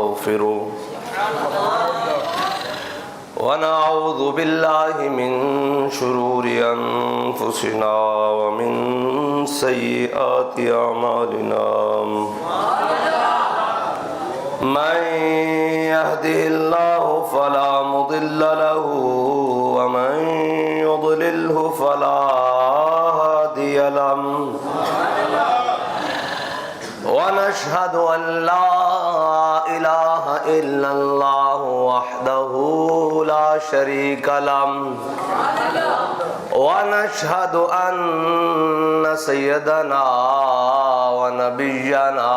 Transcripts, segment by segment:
ونستغفره ونعوذ بالله من شرور أنفسنا ومن سيئات أعمالنا من يهده الله فلا مضل له ومن يضلله فلا هادي له ونشهد أن لا إله إلا الله وحده لا شريك له ونشهد أن سيدنا ونبينا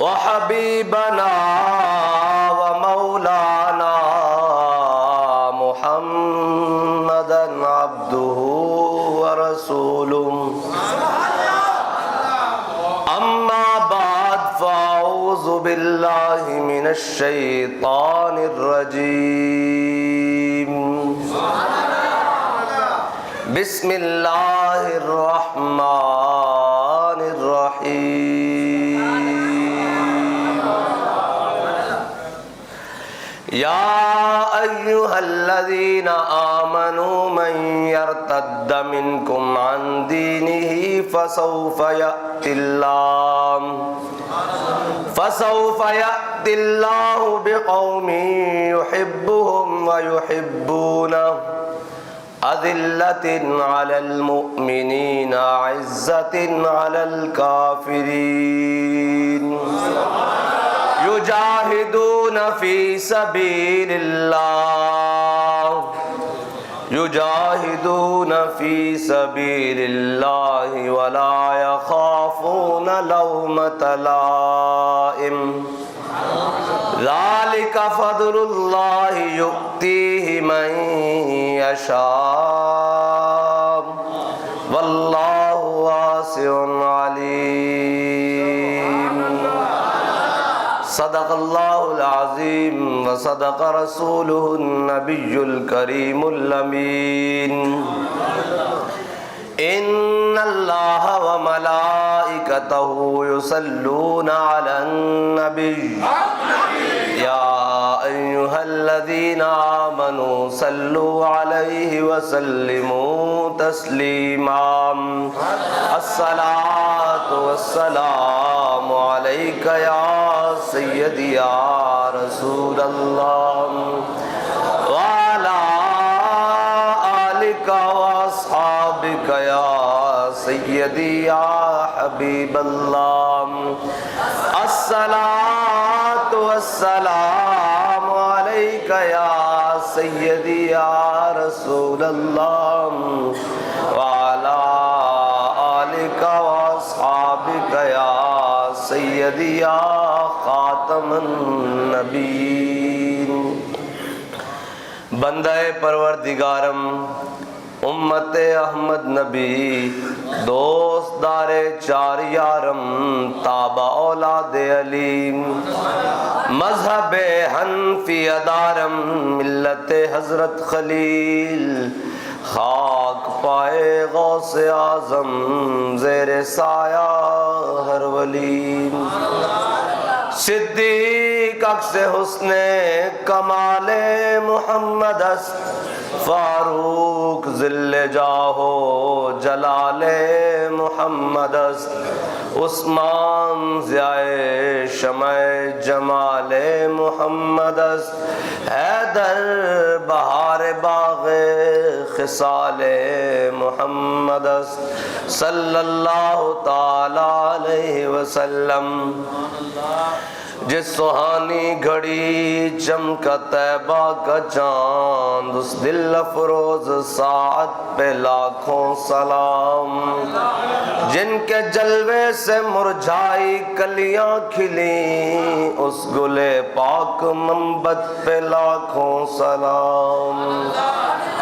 وحبيبنا ومولانا محمدا عبده ورسوله أما بعد فأعوذ بالله من الشيطان الرجيم بسم الله الرحمن الرحيم يا أيها الذين آمنوا من يرتد منكم عن دينه فسوف يأتي الله بقوم يحبهم ويحبونه أذلة على المؤمنين عزة على الكافرين يجاهدون في سبيل الله ولا يخافون لومة لائم ذلك فضل الله يؤتيه من يشاء والله واسع عليم صدق الله العظيم وصدق رسوله النبي الكريم الأمين إن الله وملائكته يصلون على النبي يا أيها الذين آمنوا صلوا عليه وسلموا تسليما الصلاة والسلام عليك يا سيدي يا رسول الله وعلى آلك وأصحابك يا سيدي يا حبيب الله الصلاة والسلام عليك يا سيدي يا رسول الله وعلى آلك وأصحابك يا سيدي يا خاتم النبيين بندہ پروردگارم امت احمد نبی دوست دار چار یارم تابع اولاد علیم مذہب حنفی ادارم ملت حضرت خلیل خاک پائے غوث اعظم زیر سایہ ہر ولی صدیق عکس حسن کمال محمد است فاروق ذل جاہو جلال محمد است عثمان ضیائے شمع جمال محمد است حیدر بہار باغ خصال محمد است صلی اللہ تعالی علیہ وسلم جس سہانی گھڑی چمکا طیبہ کا چاند اس دل افروز ساعت پہ لاکھوں سلام جن کے جلوے سے مرجھائی کلیاں کھلیں اس گل پاک منبت پہ لاکھوں سلام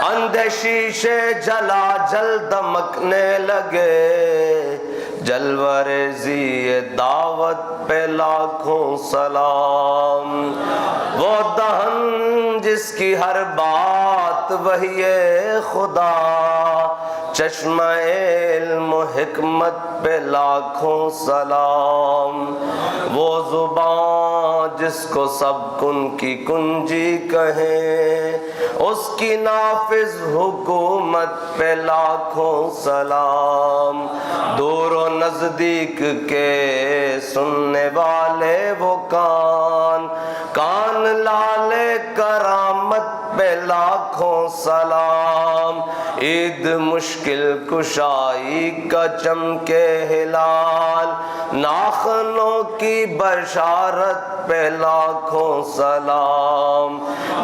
اندھے شیشے جلا جل دمکنے لگے جلوہ ریزی دعوت پہ لاکھوں سلام وہ دہن جس کی ہر بات وحی خدا چشمہ علم و حکمت پہ لاکھوں سلام، وہ زبان جس کو سب کن کی کنجی کہیں، اس کی نافذ حکومت پہ لاکھوں سلام، دور و نزدیک کے سننے والے وہ کان، کان لالے کرامت پہ لاکھوں سلام، عید مشکل کشائی کا چمکے ہلال، ناخنوں کی بشارت پہ لاکھوں سلام،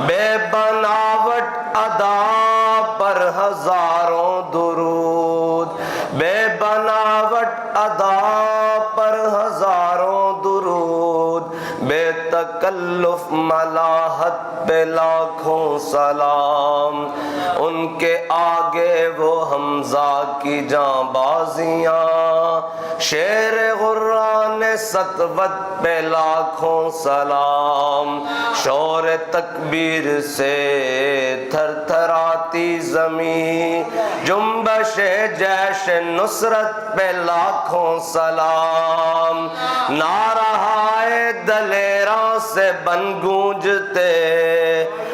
بے بناوٹ ادا پر ہزاروں درود، بے بناوٹ ادا پر ہزاروں درود، بے تکلف ملاحت پہ لاکھوں سلام، ان کے آگے وہ حمزہ کی جاں بازیاں، شیر غران سطوت پہ لاکھوں سلام، شور تکبیر سے تھر تھراتی زمین، جنبش جیش نصرت پہ لاکھوں سلام، نعرہائے دلیراں سے بن گونجتے،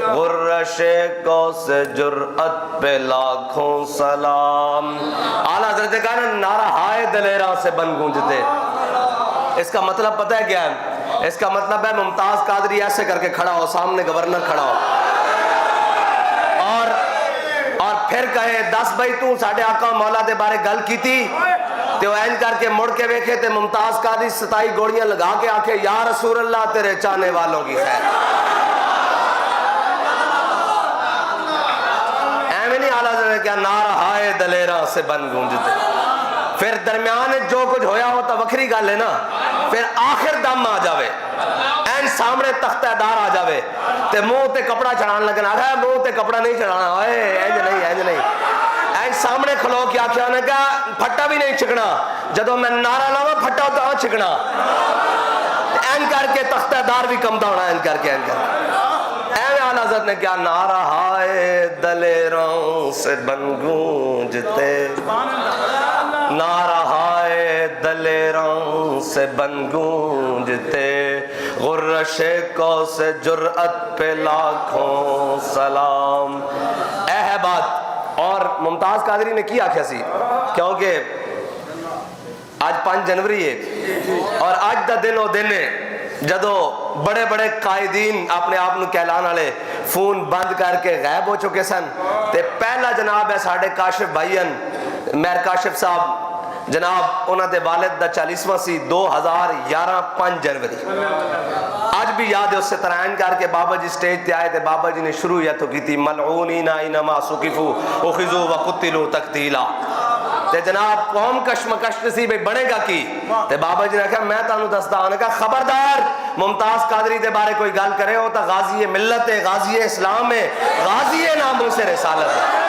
غرش کو سے جرأت پہ لاکھوں سلام۔ اعلیٰ حضرت کہا نا نعرہائے دلیراں سے بن گونجتے، اس کا مطلب پتہ ہے کیا ہے؟ اس کا مطلب ہے ممتاز قادری ایسے کر کے کھڑا ہو، سامنے گورنر کھڑا ہو اور پھر کہے 10 بھائی تو ساڑھے آقا مولا دے بارے گل کی تھی تے وہ این کر کے مڑ کے ویکھے تے ممتاز قادری 27 گوڑیاں لگا کے آکھے یا رسول اللہ تیرے چاہنے والوں کی خیر، ایویں نہیں اعلیٰ حضرت کیا نعرہائے دلیراں سے بن گونجتے، پھر درمیان جو کچھ ہویا ہوتا وکھری گل ہے نا، پھر آخر دم آ جاوے، این سامنے تختہ دار آ جاوے تے منہ تے کپڑا چڑھان لگنا، آگا منہ تے کپڑا نہیں چڑھانا، اینج نہیں، این سامنے کھلو کیا کیا نے کہا پھٹا بھی نہیں چھکنا، جدو میں نعرہ لاؤں پھٹا ہوتا ہاں چھکنا، این کر کے تختہ دار بھی کمتا ہونا، این کر کے اعلیٰ حضرت نے کیا نعرہائے دلیروں سے بن گونجتے، نعرہائے دلیروں سے بن گونجتے، غرش کو سے جرأت پہ لاکھوں سلام۔ اے ہے بات، اور ممتاز قادری نے کیا کیا سی، کیونکہ آج 5 جنوری ہے اور آج دا دن وہ دن ہے جدو بڑے بڑے قائدین اپنے آپ نو کہلان والے فون بند کر کے غائب ہو چکے سن، تے پہلا جناب ہے ساڑھے کاشف بھائین مہر کاشف صاحب جناب، انہاں دے والد دا 40واں سی 2011 5 جنوری، آج بھی یاد ہے اس سے ترائن کر کے بابا جی سٹیج تے آئے تھے، بابا جی نے شروع یا تو کی تھی ملعونین اینما سقفوا اخذوا وقتلوا تقتیلا، تے جناب قوم کشمکش سی بھئی بنے گا کی، تے بابا جی نے کہا میں تانوں دسدا ہوں، نے کہا خبردار ممتاز قادری دے بارے کوئی گل کرے ہو تا غازی ملت ہے، غازی اسلام ہے، غازی ناموس رسالت ہے۔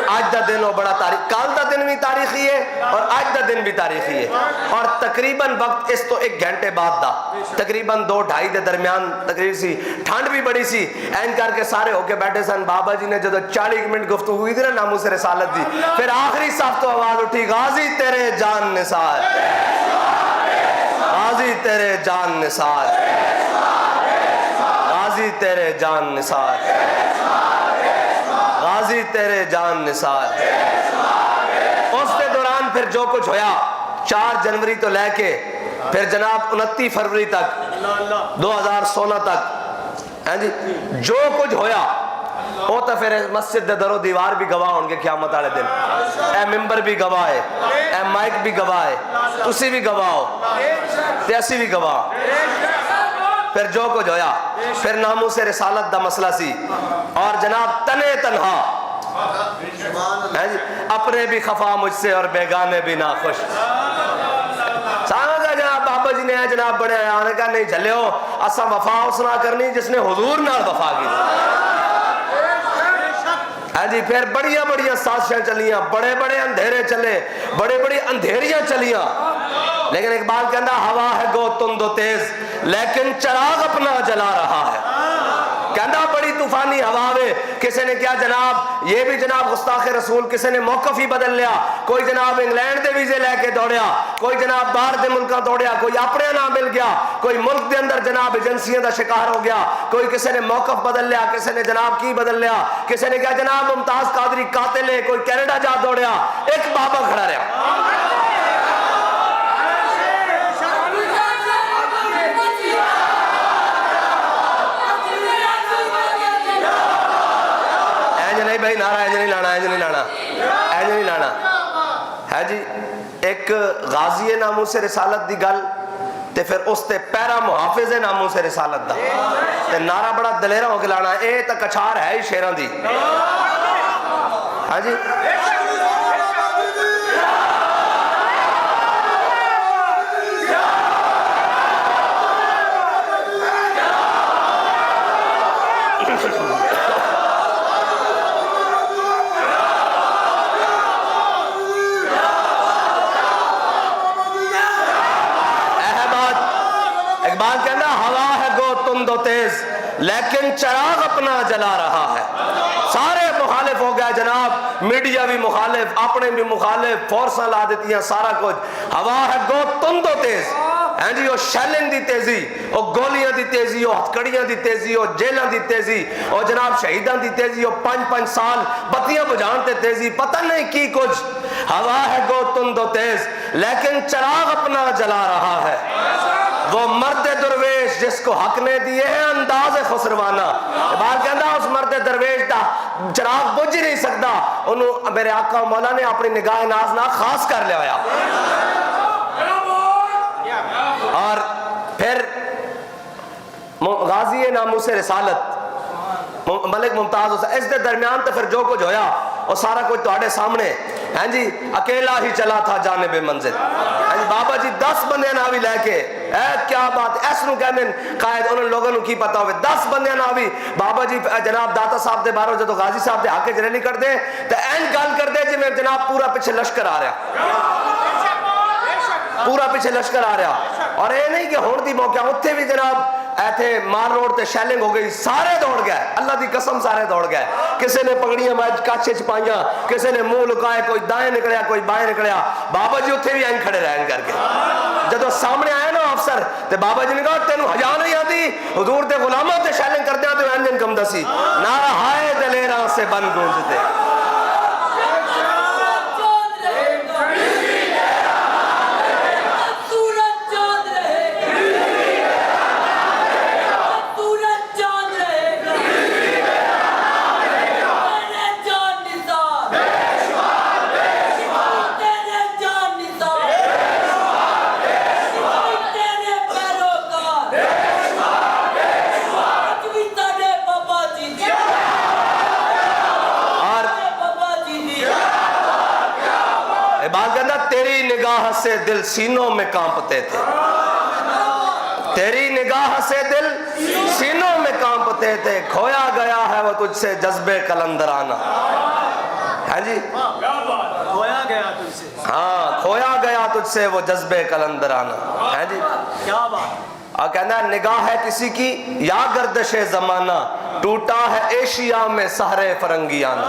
آج دا دن وہ بڑا تاریخ، کال دا دن بھی تاریخی ہے اور آج دا دن بھی تاریخی ہے، اور تقریباً وقت اس تو 1 گھنٹے بعد دا تقریباً 2-2.5 دے درمیان تقریر سی، ٹھنڈ بھی بڑی سی، این کر کے سارے ہو کے بیٹھے سن، بابا جی نے جدو 40 منٹ گفتگو ہوئی تھی نا ناموس رسالت دی، پھر آخری صف تو آواز اٹھی غازی تیرے جان نثار، غازی تیرے جان نثار، غازی تیرے جان نثار، غازی تیرے جان نثار۔ اس کے دوران پھر جو کچھ ہویا 4 جنوری تو لے کے پھر جناب 29 فروری تک 2016 تک جی جو کچھ ہویا وہ تو پھر مسجد دے در و دیوار بھی گواہ ہوں گے قیامت والے دن، اے ممبر بھی گواہ ہے، اے مائک بھی گواہ ہے، تسی بھی گواہ ہو تے اسی بھی گواہ، پھر جو کچھ ہویا پھر ناموس رسالت دا مسئلہ سی، اور جناب تنے تنہا اپنے بھی خفا مجھ سے اور بیگانے بھی ناخوش، سامنے کا جناب بابا جی نے جناب بڑے آنے کا نہیں جھلے ہو، اسا وفا اسنا کرنی جس نے حضور نال وفا کی، جی پھر بڑیاں بڑیاں سازشیں چلیاں، بڑے بڑے اندھیرے چلے، بڑے بڑی اندھیریاں چلیاں، لیکن اقبال کہندہ ہوا ہے گو تند و تیز لیکن چراغ اپنا جلا رہا ہے، کہندہ بڑی طوفانی ہوا ہے، کسی نے کیا جناب یہ بھی جناب گستاخ رسول کسی نے موقف ہی بدل لیا. کوئی جناب انگلینڈ دے ویزے لے کے دوڑیا, کوئی جناب باہر دے ملکاں دوڑیا, کوئی اپنے نام مل گیا, کوئی ملک دے اندر جناب ایجنسیاں دا شکار ہو گیا, کوئی کسی نے موقف بدل لیا, کسی نے جناب کی بدل لیا, کسی نے کہا جناب ممتاز قادری قاتل ہے, کوئی کینیڈا جا دوڑیا, ایک بابا کھڑا رہا. بھائی نعرہ اینج نہیں لانا, اینج نہیں لانا, اینج نہیں لانا ہے جی. ایک غازی ناموس رسالت دی گل تے پھر اس تے پیرا محافظ ناموس رسالت دا تے نعرہ بڑا دلیرہ ہو کے لانا. اے تا کچھار ہے ہی شیران دی. ہاں جی تیز لیکن چراغ اپنا جلا رہا ہے. سارے مخالف ہو گیا جناب, میڈیا بھی مخالف, اپنے بھی مخالف, فورساں لا دیتی ہیں سارا کچھ. ہوا ہے گو تند و تیز ہیں جی, وہ شیلنگ دی تیزی, وہ گولیاں دی تیزی, وہ ہتھکڑیاں دی تیزی, وہ جیلاں دی تیزی, وہ جناب شہیدان دی تیزی, وہ 5-5 سال بتیاں بجھان تے تیزی, پتہ نہیں کی کچھ. ہوا ہے گو تند و تیز لیکن چراغ اپنا جلا رہا ہے. وہ مرد درویش جس کو حق نے دیے ہیں انداز خسروانہ. بات کہندہ اس مرد درویش دا چراغ بجھ نہیں سکتا, انہوں میرے آقا و مولا نے اپنی نگاہ نازنہ خاص کر لیا ہویا. اور پھر غازی ناموس رسالت ملک ممتاز حسین, اس دے درمیان تو پھر جو کچھ ہویا وہ سارا کچھ تواڈے سامنے ہیں جی. اکیلا ہی چلا تھا جانب منزل. بابا جی 10 بندے ناوی لے کے, اے کیا بات, ایس نو کہنے قائد انہوں لوگوں نو کی پتا ہوئے 10 بندے ناوی. بابا جی جناب داتا صاحب دے بارو جدو غازی صاحب دے حق جنے نہیں کر دے تو این گال کر دے جی میں جناب پورا پیچھے لشکر آ رہا, پورا پیچھے لشکر آ رہا. اور اے نہیں کہ ہون دی موقع اتھے بھی جناب ایتھے مار روڈ تے شیلنگ ہو گئی, سارے دوڑ گئے, اللہ دی قسم سارے دوڑ گئے. کسی نے پگڑیاں مائج کاچے چھپائیاں, کسی نے منہ لکائے, کوئی دائیں نکلیا کوئی بائیں نکلیا. بابا جی اتھے بھی آئیں کھڑے رہن کر کے. جدو سامنے آئے نا افسر تے بابا جی نے کہا تینوں حیا نہیں آتی, حضور دے غلاموں تے شیلنگ کرتے ہیں تو انجن کم دسی. نعرہ ہائے دلیراں سے بن گونجتے. تیری نگاہ سے دل سینوں میں کانپتے تھے, تیری نگاہ سے دل سینوں میں کانپتے تھے. کھویا گیا ہے وہ تجھ سے جذبے کلندرانہ. ہے جی کھویا گیا تجھ سے, ہاں کھویا گیا تجھ سے وہ جذبے کلندرانہ. ہے جی کیا بات. اور کہنا ہے نگاہ ہے کسی کی یا گردش زمانہ, ٹوٹا ہے ایشیا میں سہرے فرنگیانہ.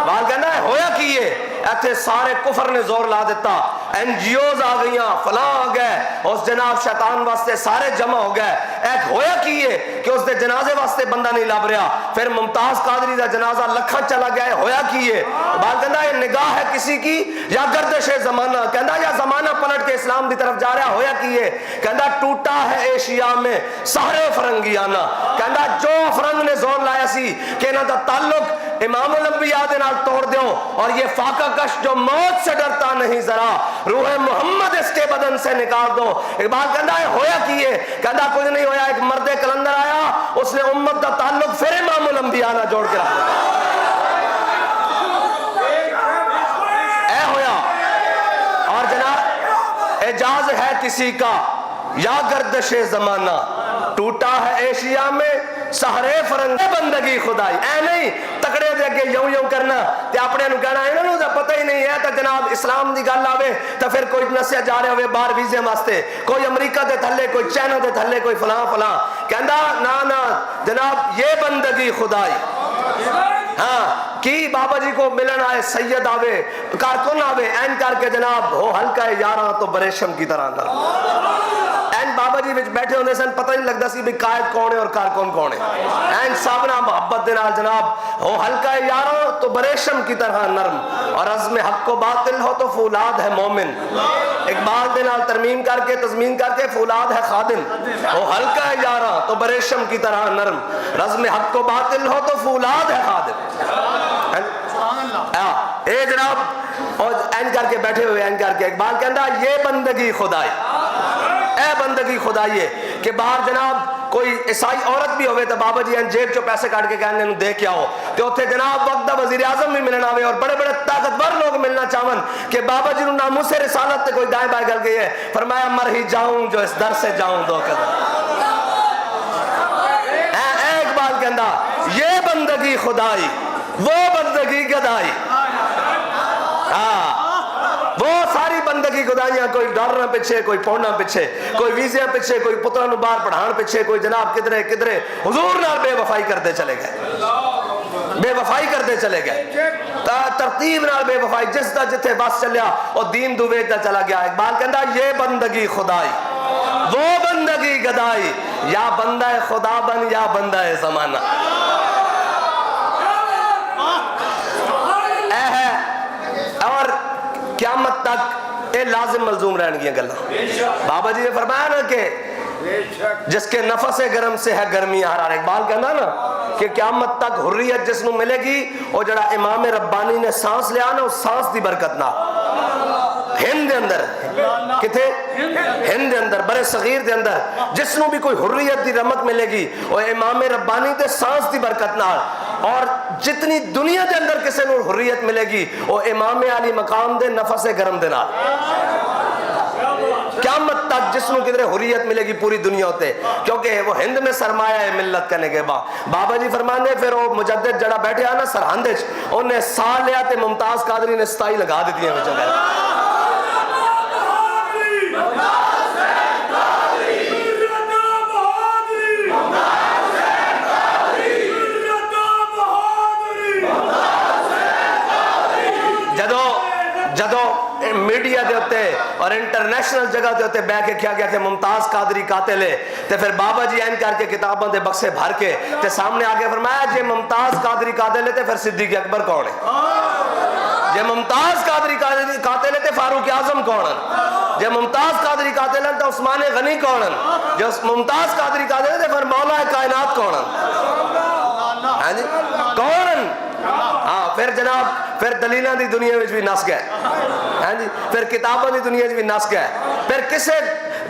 بات کہنا ہے ہویا کیے ایتھے سارے کفر نے زور لا دیتا, این جی اوز آ گئیاں, فلاں آ گئے, اس جناب شیطان واسطے سارے جمع ہو گئے. ایک ہویا کیے کہ اس دے جنازے واسطے بندہ نہیں لب رہا, پھر ممتاز قادری دا جنازہ لکھاں چلا گیا ہے. ہویا کیے بات کہنا ہے نگاہ ہے کسی کی یا گردش زمانہ, کہنا یا زمانہ پلٹ کے اسلام دی طرف جا رہا. ہویا کیے کہنا ٹوٹا ہے ایشیا میں سہرے فرنگیانہ. کہنا جو فرنگ نے زور لایا سی کہ انہاں دا تعلق امام الانبیاء دے نال توڑ دیو, اور یہ فاقہ کش جو موت سے ڈرتا نہیں ذرا, روح محمد اس کے بدن سے نکال دو. اقبال کہنا ہے ہویا کیے, کہنا کچھ نہیں ہویا. ایک مرد کلندر آیا, اس نے امت دا تعلق پھر امام الانبیاء نہ جوڑ کے رکھا. اے ہویا. اور جناب اعجاز ہے کسی کا یا گردش زمانہ, ٹوٹا ہے ایشیا میں سہرے فرنگ بندگی خدائی. اے نہیں تکڑے دے کے یوں یوں کرنا تے اپنے نو کہنا انہاں نو پتہ ہی نہیں ہے. تے جناب اسلام دی گل آوے تے پھر کوئی نسیا جا رہے ہوئے باہر ویزے واسطے, کوئی امریکہ دے تھلے, کوئی چائنا دے تھلے, کوئی فلاں فلاں. کہندا نا نا جناب یہ بندگی خدائی. ہاں کی بابا جی کو ملن آئے سید آوے کارکن آوے این کر کے جناب ہو ہلکا یاراں تو بریشم کی طرح نرم این بابا جی وچ بیٹھے ہوندے سن پتہ نہیں لگدا سی بھی قائد کون ہے اور کارکن کون ہے این سب نہ محبت دے نال جناب ہو ہلکا یاراں تو بریشم کی طرح نرم اور عزم حق و باطل ہو تو فولاد ہے مومن اقبال دے نال ترمیم کر کے تضمین کر کے فولاد ہے خادم ہو ہلکا یاراں تو بریشم کی طرح نرم رزم حق و باطل ہو تو فولاد ہے خادم اے جناب اور این کر کے بیٹھے ہوئے این کر کے اقبال کہندا یہ بندگی خدائی اے بندگی خدائی ہے کہ باہر جناب کوئی عیسائی عورت بھی ہوئے تو بابا جی ان جیب چو پیسے کاٹ کے کہنے دے کیا ہو تو اتھے جناب وقت دا وزیر اعظم بھی ملنا ہوئے اور بڑے بڑے طاقتور لوگ ملنا چاہون کہ بابا جی ناموس رسالت تے کوئی دائیں بائیں کر گئی ہے فرمایا مر ہی جاؤں جو اس در سے جاؤں دو قدم اے اقبال کہندا یہ بندگی خدائی وہ بندگی گدائی وہ ساری بندگی خدائیاں کوئی ڈالرہ پیچھے کوئی پونڈا پیچھے کوئی ویزیاں پیچھے کوئی پترہ نبار پڑھان پیچھے کوئی جناب کدرے کدرے حضور نال بے وفائی کرتے چلے گئے بے وفائی کرتے چلے گئے ترتیب نال بے وفائی جس دا جتھے بس چلیا اور دین دو ویجدہ چلا گیا اقبال کہندا یہ بندگی خدائی وہ بندگی گدائی یا بندہ خدا بن یا بندہ زمانہ اور قیامت تک اے لازم ملزوم رہن گیا گلہ بابا جی نے فرمایا نا کہ جس کے نفس گرم سے ہے گرمی حرار اقبال کہنا نا کہ قیامت تک حریت جس نو ملے گی اور جڑا امام ربانی نے سانس لیا نا اس سانس دی برکت نہ ہند دے اندر کتے ہند دے اندر برے صغیر دے اندر جس نو بھی کوئی حریت دی رمق ملے گی اور امام ربانی دے سانس دی برکت نہ اور جتنی دنیا دے اندر کسے نو حریت ملے گی وہ امام علی مقام دے نفس گرم دے نال قیامت تک جس نو کدھر حریت ملے گی پوری دنیا ہوتے کیونکہ وہ ہند میں سرمایہ ہے ملت کرنے کے بعد بابا جی فرمانے پھر وہ مجدد جڑا بیٹھے آنا سرحندش انہیں سال لیا تے ممتاز قادری نے ستائی لگا دیتی ہیں جگہ جدو میڈیا دے ہوتے اور انٹرنیشنل جگہ دے ہوتے بے کے کیا گیا کہ ممتاز قادری قاتل ہے تے پھر بابا جی این کر کے کتابوں دے بکسے بھر کے تے سامنے آگے فرمایا جے ممتاز قادری قاتل ہے تے پھر صدیق اکبر کون ہے جے ممتاز قادری قاتل ہے تے فاروق اعظم کون ہے جے ممتاز قادری قاتل ہے تے عثمان غنی کون ہے جے ممتاز قادری قاتل ہے تے پھر مولا کائنات کون ہے کون ہے ہاں پھر جناب پھر دلیلہ دی دنیا میں بھی نس گئے پھر کتابوں دی دنیا میں بھی نس گئے پھر کسے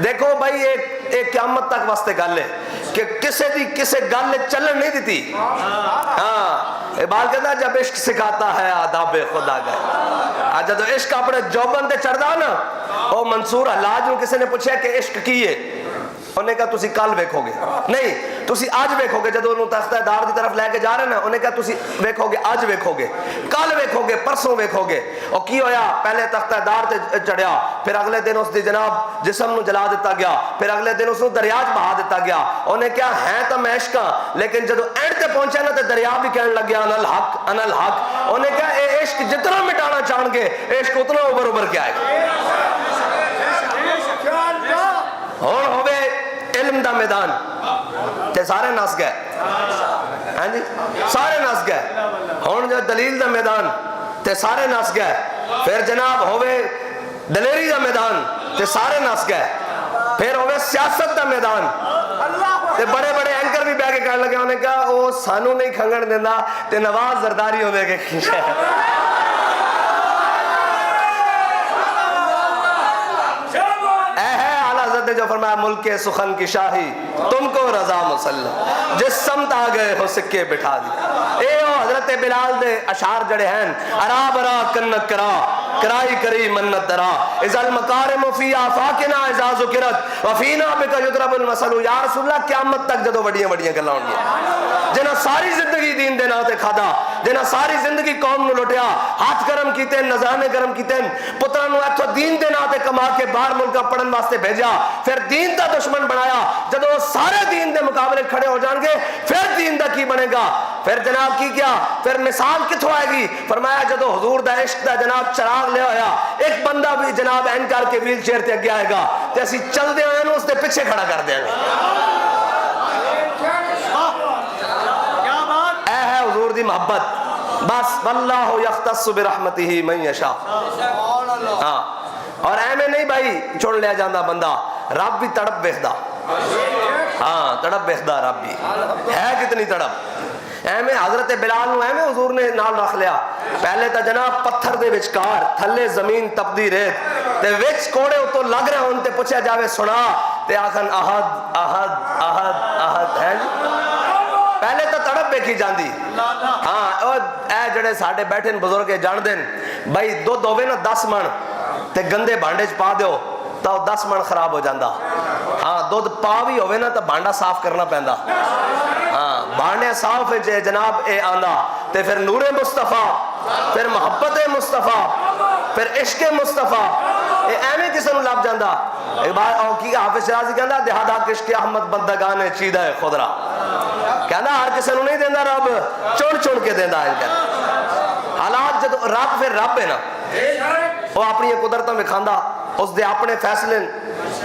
دیکھو بھائی ایک قیامت تک واسطے گل ہے کہ کسے گل چلن نہیں دیتی ہاں اقبال کہتا ہے جب عشق سکھاتا ہے آداب خدا گئے جب عشق اپنے جوبن تے چڑھ دا نا او منصور حلاج نو کسے نے پوچھا کہ عشق کی ہے انہیں کہا تسی کل ویکھو گے نہیں تسی آج ویکھو گے جدو انہوں تختہ دار دی طرف لے کے جا رہے نا انہیں کہا تسی ویکھو گے آج ویکھو گے کل ویکھو گے پرسوں ویکھو گے اور کی ہویا پہلے تختہ دار تے چڑھیا پھر اگلے دن اس دی جناب جسم نو جلا دیتا گیا پھر اگلے دن اس نو دریاج بہا دیتا گیا انہیں کہا ہیں تو میں عشقاں لیکن جدو اینڈ تے پہنچے نا تے دریا بھی کہنے لگ گیا انا الحق انہیں کہا اے عشق جتنا مٹانا چاہن گے عشق اتنا اوبر کے آئے اور ہوئے علم دا میدان تے سارے نس گئے سارے نس گئے ہون جو دلیل دا میدان تے سارے نس گئے پھر جناب ہوئے دلیری دا میدان تے سارے نس گئے پھر ہوئے سیاست دا میدان تے بڑے بڑے اینکر بھی بے کے کہنے لگے انہیں کہا وہ سانو نہیں کھنگن دینا تے نواز زرداری ہوئے کے کھینچے جو فرمایا ملک سخن کی شاہی تم کو رضا مسلم جس سمت آ گئے ہو سکے بٹھا دی اے او حضرت بلال دے اشعار جڑے ہیں ارا برا کنک کرا کرائی کری منت درا اذا المکارم فی آفاقنا اذا ذکرت وفینا بکا یضرب المثل یا رسول اللہ قیامت تک جدو بڑیاں گلاں ہونگی جنہاں ساری زندگی دین دے ناتے کھادا جنہاں ساری زندگی قوم نو لٹیا، ہاتھ گرم کیتے، نظرانے گرم کیتے، پتران نو ایتھو دین دے نا تے کما کے باہر ملکا پڑھن واسطے بھیجا، پھر دین دا دشمن بنایا، جدو سارے دین دے مقابلے کھڑے ہو جان گے پھر دین دا کی بنے گا؟ پھر جناب کی کیا؟ پھر مثال کتھوں آئے گی؟ فرمایا جدو حضور دا عشق دا جناب چراغ لے ہویا، ایک بندہ بھی جناب این کر کے ویل چیئر تے اگے آئے گا تے اسی چل دے ہوئے نو اس دے پیچھے کھڑا کر دیں گے۔ اے ہے حضور دی محبت، بس واللہ یختص برحمتہ من یشاء۔ ہاں اور ایمیں نہیں بھائی چھوڑ لیا جاندہ بندہ، رب بھی تڑپ بیخدہ، ہاں تڑپ بیخدہ رب بھی ہے، کتنی تڑپ ایمیں حضرت بلال نو ایمیں حضور نے نال رکھ لیا، پہلے تا جناب پتھر دے وچکار تھلے زمین تپدی ریت تے وچ کوڑے اتو لگ رہے ہوں تے پوچھا جاوے سنا تے آخن احد احد احد احد ہے جی، پہلے تا تڑپ بیکھی جاندی۔ ہاں اے جڑے ساڑھے بیٹھے بزرگ جان دیں بھائی دو دووے نا 10 من تے گندے بانڈے چ پا دیو تو 10 من خراب ہو جاندہ، ہاں دودھ پا بھی ہوئے نا تو بانڈا صاف کرنا پہندہ، ہاں بانڈے صاف ہے جناب اے آندہ تے پھر نور مصطفیٰ، پھر محبت مصطفیٰ، پھر عشق مصطفیٰ، اے ایمیں کسے نو لب جاندہ۔ ایک بار کی حافظ شرازی کہندہ دہادہ کشک احمد بندگان چیدہ خدرہ، کہندہ ہر کسے نو نہیں دیندہ رب، چون چون کے دیندہ ہے کہندہ حالات جدو رب پھر رب ہے نا، وہ اپنی قدرتوں میں کھاندہ، اس دے اپنے فیصلے،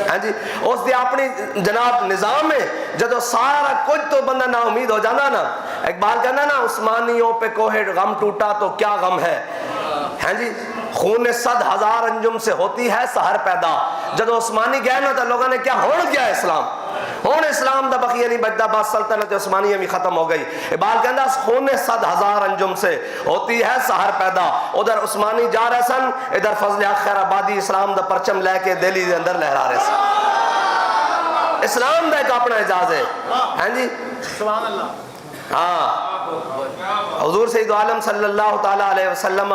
ہاں جی اس دے اپنی جناب نظام میں جدو سارا کچھ تو بندہ نا امید ہو جانا نا، اقبال کہنا نا عثمانیوں پہ کوہ غم ٹوٹا تو کیا غم ہے، ہاں جی خون 100,000 انجم سے ہوتی ہے سحر پیدا، جدو عثمانی گئے نا تو لوگوں نے کیا ہون گیا اسلام، ہون اسلام دا بقیہ نہیں بچتا، بات سلطنت عثمانیہ بھی ختم ہو گئی۔ اقبال کہنا خون 100,000 انجم سے ہوتی ہے سحر پیدا، ادھر عثمانی جا رہے سن، ادھر فضل حق خیر آبادی اسلام دا پرچم لے کے دہلی دے اندر لہرا رہے سن۔ اسلام دا ایک اپنا اعجاز ہے، ہاں جی سبحان اللہ۔ ہاں حضور سید عالم صلی اللہ تعالیٰ علیہ وسلم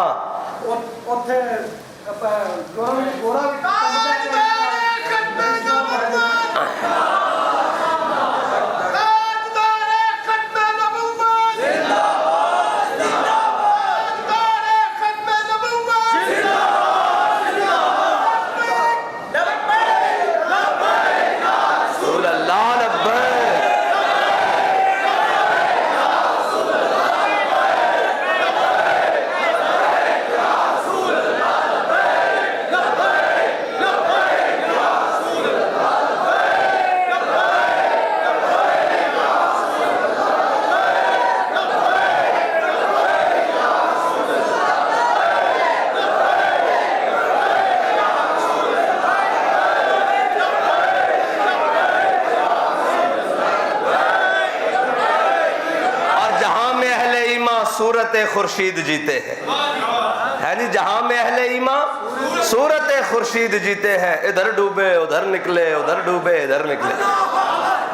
صورت خورشید جیتے ہیں، ہے نہیں جہاں میں اہل ایمان صورت خورشید جیتے ہیں، ادھر ڈوبے ادھر نکلے ادھر ڈوبے ادھر نکلے۔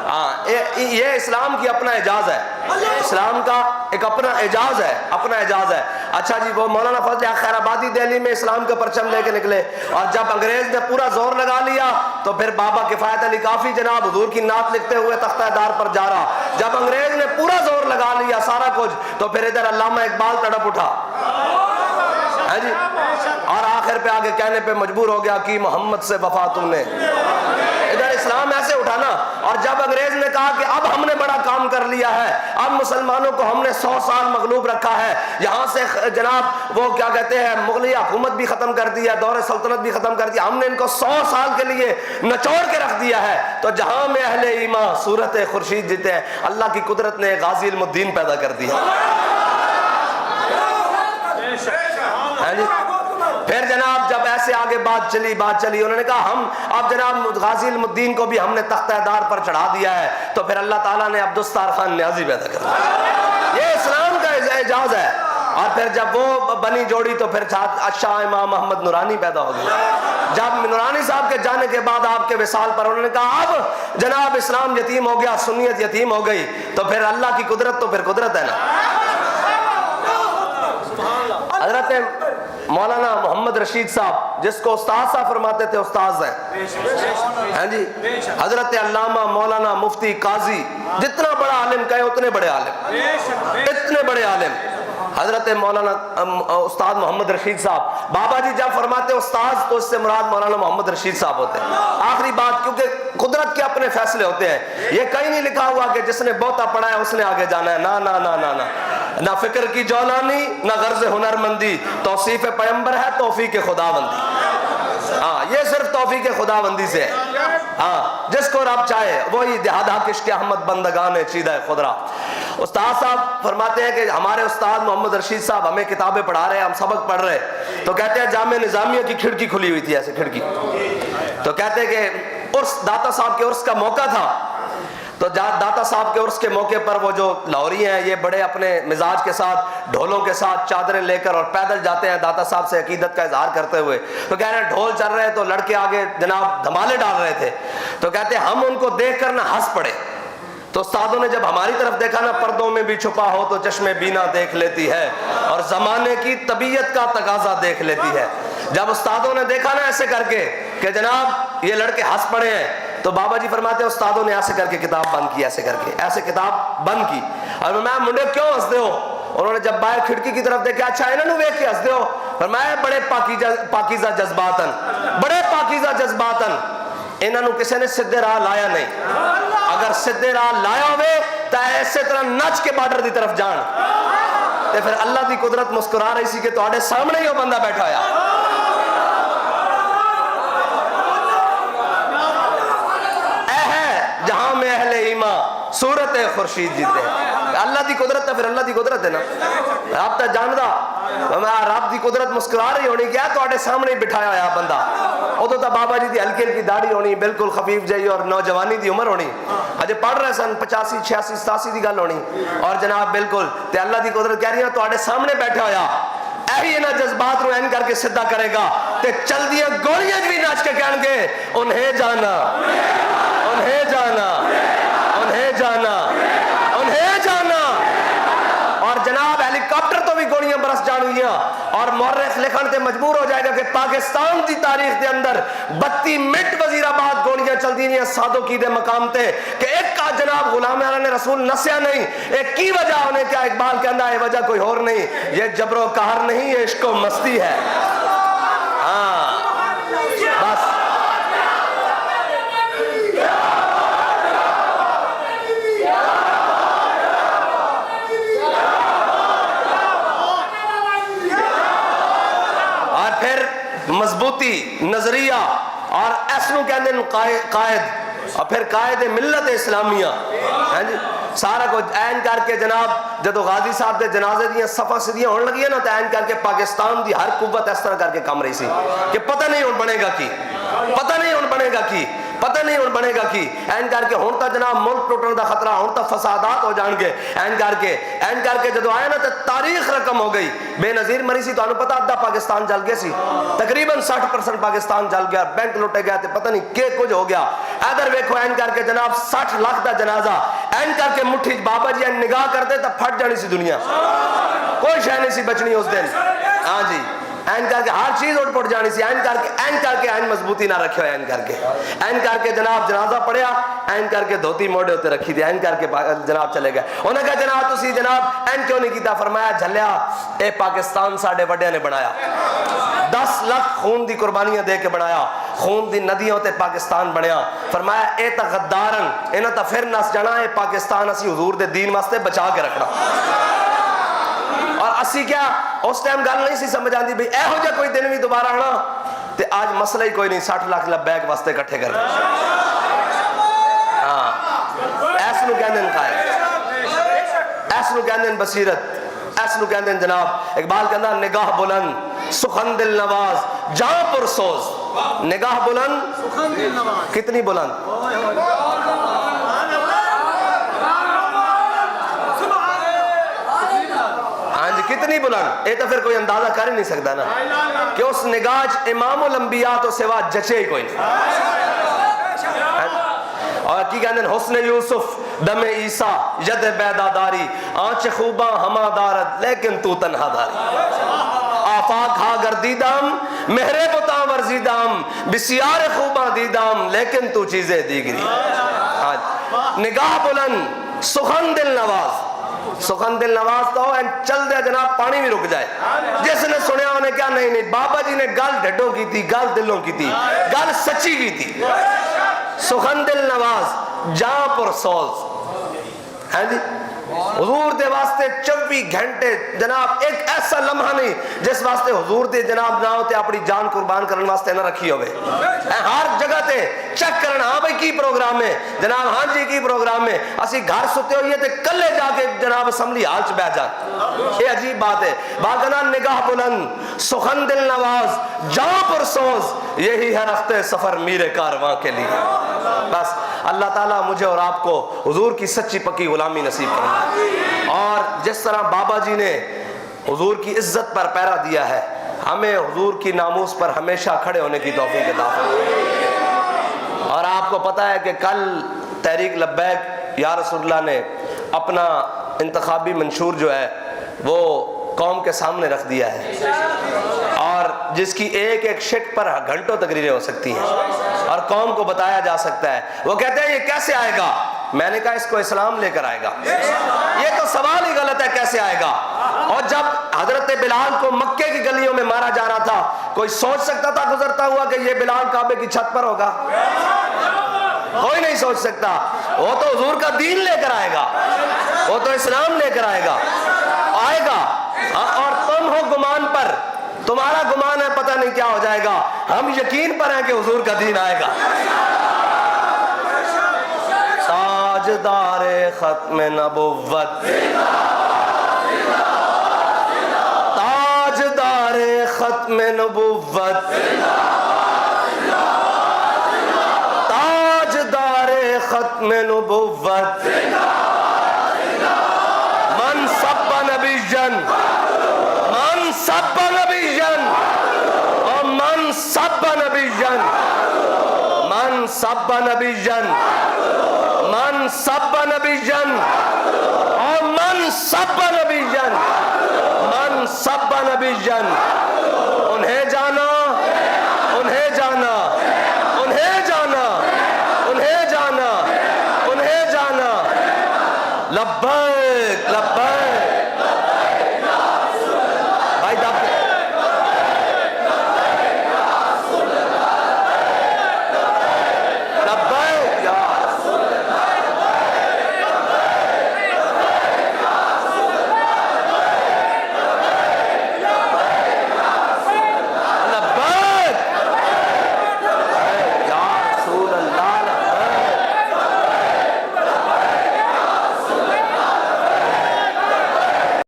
ہاں یہ اسلام کی اپنا اعجاز ہے، اسلام کا ایک اپنا اعجاز ہے، اپنا اعجاز ہے۔ اچھا جی وہ مولانا فضل حق خیر آبادی دہلی میں اسلام کا پرچم لے کے نکلے، اور جب انگریز نے پورا زور لگا لیا تو پھر بابا کفایت علی کافی جناب حضور کی نعت لکھتے ہوئے تختہ دار پر جا رہا، جب انگریز نے پورا زور لگا لیا سارا کچھ تو پھر ادھر علامہ اقبال تڑپ اٹھا، ہے جی، اور آخر پہ آگے کہنے پہ مجبور ہو گیا کہ محمد سے وفا تم نے، ادھر اسلام ایسے اٹھانا۔ اور جب انگریز نے کہا کہ اب ہم نے بڑا کام کر لیا ہے، اب مسلمانوں کو ہم نے 100 سال مغلوب رکھا ہے، یہاں سے جناب وہ کیا کہتے ہیں مغلیہ حکومت بھی ختم کر دیا، دور سلطنت بھی ختم کر دیا، ہم نے ان کو 100 سال کے لیے نچوڑ کے رکھ دیا ہے، تو جہاں میں اہل ایمان صورت خورشید جیتے ہیں، اللہ کی قدرت نے غازی علم الدین پیدا کر دیا، ہے جی۔ پھر جناب جب ایسے آگے بات چلی انہوں نے کہا ہم اب جناب غازی علم الدین کو بھی ہم نے تختہ دار پر چڑھا دیا ہے، تو پھر اللہ تعالیٰ نے عبدالستار خان نیازی پیدا کر دیا، یہ اسلام کا اعجاز ہے۔ اور پھر جب وہ بنی جوڑی تو پھر شاہ امام محمد نورانی پیدا ہو گیا، جب نورانی صاحب کے جانے کے بعد آپ کے وصال پر انہوں نے کہا اب جناب اسلام یتیم ہو گیا، سنیت یتیم ہو گئی، تو پھر اللہ کی قدرت تو پھر قدرت ہے نا۔ حضرت مولانا محمد رشید صاحب جس کو استاد صاحب فرماتے تھے استاذ ہیں جی، حضرت علامہ مولانا مفتی قاضی، جتنا بڑا عالم کہیں اتنے بڑے عالم، اتنے بڑے عالم، حضرت مولانا استاد محمد رشید صاحب، بابا جی جب فرماتے استاد تو اس سے مراد مولانا محمد رشید صاحب ہوتے ہیں. آخری بات، کیونکہ قدرت کے اپنے فیصلے ہوتے ہیں. یہ کہیں نہیں لکھا ہوا کہ جس نے بہتا پڑھا ہے اس نے آگے جانا ہے. نا نا نا نا نا، نہ فکر کی جولانی نہ غرض ہنر مندی، توصیف پیمبر ہے توفیق خدا بندی. ہاں یہ صرف توفیق خدا بندی سے ہے. ہاں جس کو رب چاہے وہی دہادہ کشک احمد بندگان چیدہ خدرا. استاد صاحب فرماتے ہیں کہ ہمارے استاد محمد رشید صاحب ہمیں کتابیں پڑھا رہے ہیں، ہم سبق پڑھ رہے ہیں، تو کہتے ہیں جامعہ نظامیہ کی کھڑکی کھلی ہوئی تھی، ایسے کھڑکی. تو کہتے ہیں کہ عرس داتا صاحب کے عرس کا موقع تھا، تو داتا صاحب کے عرس کے موقع پر وہ جو لاہوری ہیں یہ بڑے اپنے مزاج کے ساتھ ڈھولوں کے ساتھ چادریں لے کر اور پیدل جاتے ہیں داتا صاحب سے عقیدت کا اظہار کرتے ہوئے. تو کہہ رہے ہیں ڈھول چل رہے تو لڑکے آگے جناب دھمالے ڈال رہے تھے. تو کہتے ہیں ہم ان کو دیکھ کر نہ ہنس پڑے. تو استادوں نے جب ہماری طرف دیکھا نا، پردوں میں بھی چھپا ہو تو چشم بینا دیکھ لیتی ہے اور زمانے کی طبیعت کا تقاضا دیکھ لیتی ہے. جب استادوں نے دیکھا نا ایسے کر کے کہ جناب یہ لڑکے ہنس پڑے ہیں، تو بابا جی فرماتے ہیں استادوں نے ایسے کر کے کتاب بند کی، ایسے کر کے ایسے کتاب بند کی. اور میں منڈے کیوں ہنس دے ہو؟ انہوں نے جب باہر کھڑکی کی طرف دیکھا، اچھا انہوں نے ویکھ کے ہنس دے ہو؟ فرمایا بڑے پاکیزہ جذباتن، بڑے پاکیزہ جذباتن. انہوں نے کسی نے سدھے راہ لایا نہیں. اگر سدھے راہ لایا ہوئے تو ایسے طرح نچ کے بارڈر دی طرف جان. تے پھر اللہ دی قدرت مسکرا رہی سی کہ تواڈے سامنے ہی وہ بندہ بیٹھا ہوا. اے ہے جہاں میں اہل ایمان صورت خورشید جیتے ہیں. اللہ دی قدرت ہے، پھر اللہ دی قدرت ہے نا. آپ تا جاندا رب دی قدرت مسکرا رہی ہونی کیا تواڈے سامنے بٹھایا ہوا بندہ. ادو تو بابا جی دی ہلکی ہلکی داڑھی ہونی، بالکل خفیف جہی اور نوجوانی دی عمر ہونی، اجے پڑھ رہے سن 85 86 87 دی گل ہونی. اور جناب بالکل تے اللہ دی قدرت کہہ رہی ہے تواڈے سامنے بیٹھا ہویا. ایہی انہاں جذبات نو این کر کے سدھا کرے گا تے چل دیاں گولیاں بھی نچ کے کہن گے انہیں جانا انہیں جانا انہیں جانا انہیں جانا. اور جناب ہیلی کاپٹر تو بھی گولیاں برس جانگیاں. اور مورخ لکھن تے مجبور ہو جائے گا کہ پاکستان دی تاریخ دے اندر 32 منٹ وزیر آباد گولیاں چل دی ہیں سادو کی دے مقام تے کہ ایک کا جناب غلام اعلی نے رسول نسیا نہیں. ایک کی وجہ انہیں کیا اقبال کہندا ہے وجہ کوئی اور نہیں، یہ جبر و قہر نہیں، یہ عشق و مستی ہے. ہاں بس مضبوطی نظریہ اور ایسنو کہندے قائد اور پھر قائد ملت اسلامیہ. ہاں جی سارا کچھ این کر کے جناب جدو غازی صاحب دے جنازے دیاں صفحہ سدیاں ہونے لگی نا تو این کر کے پاکستان دی ہر قوت اس طرح کر کے کام رہی سی کہ پتہ نہیں ہون بنے گا کی، پتہ نہیں ہون بنے گا کی، پتہ نہیں ہون بنے گا کی. این کر کے ہون تا جناب ملک ٹوٹن دا خطرہ، ہون تا فسادات ہو جان گے. این کر کے جدو آیا نا تو تاریخ رقم ہو گئی. بے نظیر مری سی، تو انہوں پتہ آدھا پاکستان جل گیا سی، تقریباً 60% پاکستان جل گیا، بینک لوٹے گیا تے پتہ نہیں کہ کچھ ہو گیا. ادھر ویکھو این کر کے جناب 60 لاکھ دا جنازہ. این کر کے مٹھی بابا جی نگاہ کرتے تو پھٹ جانی سی دنیا، کوئی شے نہیں سی بچنی اس دن. ہاں جی این کر کے ہر چیز اٹھ پٹ جانی سی. این کر کے این مضبوطی نہ رکھے ہوئے. این کر کے جناب جنازہ پڑھیا، این کر کے دھوتی موڑے ہوتے رکھی تھی، این کر کے جناب چلے گئے. انہوں نے کہا جناب تسی جناب این کیوں نہیں کیتا؟ فرمایا جھلیا اے پاکستان ساڑھے وڈے نے بنایا، 10 لاکھ خون دی قربانیاں دے کے بنایا، خون دی ندیوں تے پاکستان بنیا. فرمایا اے تا غدارن انہاں تا پھر نس جانا، اے پاکستان اسی حضور دے دین واسطے بچا کے رکھنا. اور اسی کیا اس ٹائم گل نہیں سی سمجھ آندی بھی اے ہو جا کوئی دن بھی دوبارہ آنا تے آج مسئلہ ہی کوئی نہیں، 60 لاکھ لبیک واسطے کٹھے کر. ہاں ایس نو کہندے قائد، ایس نو کہندے بصیرت، ایس نو کہندے جناب اقبال کہندا نگاہ بلند سخن دل نواز جاں پر سوز. نگاہ بلند کتنی بلند، کتنی بلند. یہ تو پھر کوئی اندازہ کر ہی نہیں سکتا نا کہ اس نگاہ امام الانبیاء تو سوا جچے ہی کوئی نہیں. اور کی کہندے حسن یوسف دم عیسیٰ ید بیداداری آنچ خوباں ہما دارد لیکن تو تنہا داری. آفاق ہا گردیدم مہرے بتاں ورزیدم بسیار خوباں دیدم لیکن تو چیزیں دیگری. نگاہ بلند سخن دل نواز سخن دل نواز تو چل دیا جناب پانی بھی رک جائے. جس نے سنیا انہیں کیا نہیں بابا جی نے گل ڈھڈوں کی تھی, گل دلوں کی تھی, گل سچی کی تھی. سخن دل نواز جاں پر سوز ہے جی. حضور دے واسطے 24 گھنٹے جناب ایک ایسا لمحہ نہیں جس واسطے حضور دے جناب نہ ہوتے اپنی جان قربان کرنے واسطے نہ رکھی ہوئے. ہر جگہ تے چیک کرنا ہاں بھائی کی پروگرام ہے جناب, ہاں جی کی پروگرام ہے. اسی گھر ستے ہوئے تے کلے جا کے جناب اسمبلی ہال چ بیٹھ جان. یہ عجیب بات ہے. باغنا نگاہ بلند سخن دل نواز جاں پر سوز یہی ہے رخت سفر میرے کارواں کے لیے. بس اللہ تعالیٰ مجھے اور آپ کو حضور کی سچی پکی غلامی نصیب کرنا. اور جس طرح بابا جی نے حضور کی عزت پر پیرا دیا ہے, ہمیں حضور کی ناموس پر ہمیشہ کھڑے ہونے کی توفیق عطا فرمائے. اور آپ کو پتا ہے کہ کل تحریک لبیک یا رسول اللہ نے اپنا انتخابی منشور جو ہے وہ قوم کے سامنے رکھ دیا ہے, اور جس کی ایک ایک شٹ پر گھنٹوں تقریریں ہو سکتی ہیں اور قوم کو بتایا جا سکتا ہے. وہ کہتے ہیں یہ کیسے آئے گا؟ میں نے کہا اس کو اسلام لے کر آئے گا. یہ تو سوال ہی غلط ہے کیسے آئے گا. اور جب حضرت بلال کو مکے کی گلیوں میں مارا جا رہا تھا, کوئی سوچ سکتا تھا گزرتا ہوا کہ یہ بلال کعبے کی چھت پر ہوگا؟ کوئی نہیں سوچ سکتا. وہ تو حضور کا دین لے کر آئے گا, وہ تو اسلام لے کر آئے گا. اور تم ہو گمان پر, تمہارا گمان ہے پتہ نہیں کیا ہو جائے گا, ہم یقین پر ہیں کہ حضور کا دین آئے گا. تاجدار ختم نبوت, تاجدار ختم نبوت, تاجدار ختم نبوت, من سب نبی جن, من سب نبی جن, اور من سب نبی جن, من سب نبی جن, من سب نبی جن, اور من سب نبی جن, من سب نبی جن. انہیں جانا, انہیں جانا, انہیں جانا, انہیں جانا, انہیں جانا. لبیک لبیک